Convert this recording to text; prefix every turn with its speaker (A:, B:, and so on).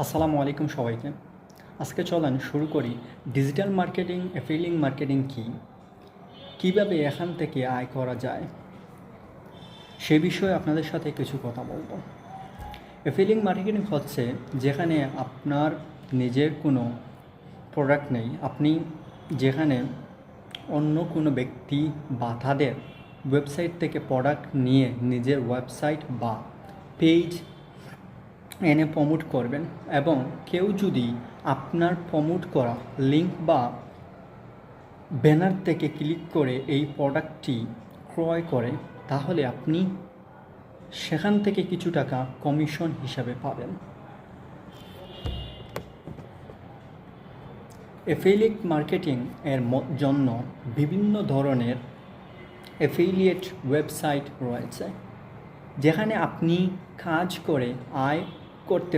A: আসসালামু আলাইকুম সবাইকে। আজকে চলেন শুরু করি ডিজিটাল মার্কেটিং, এফিলিয়েট মার্কেটিং কী, কীভাবে এখান থেকে আয় করা যায় সে বিষয়ে আপনাদের সাথে কিছু কথা বলবো। এফিলিয়েট মার্কেটিং হচ্ছে যেখানে আপনার নিজের কোনো প্রোডাক্ট নেই, আপনি যেখানে অন্য কোনো ব্যক্তি বা তাদের ওয়েবসাইট থেকে প্রোডাক্ট নিয়ে নিজের ওয়েবসাইট বা পেজ এনে প্রমোট করবেন, এবং কেউ যদি আপনার প্রমোট করা লিঙ্ক বা ব্যানার থেকে ক্লিক করে এই প্রোডাক্টটি ক্রয় করে, তাহলে আপনি সেখান থেকে কিছু টাকা কমিশন হিসাবে পাবেন। এফিলিয়েট মার্কেটিং এর জন্য বিভিন্ন ধরনের এফিলিয়েট ওয়েবসাইট রয়েছে, যেখানে আপনি কাজ করে আয় করতে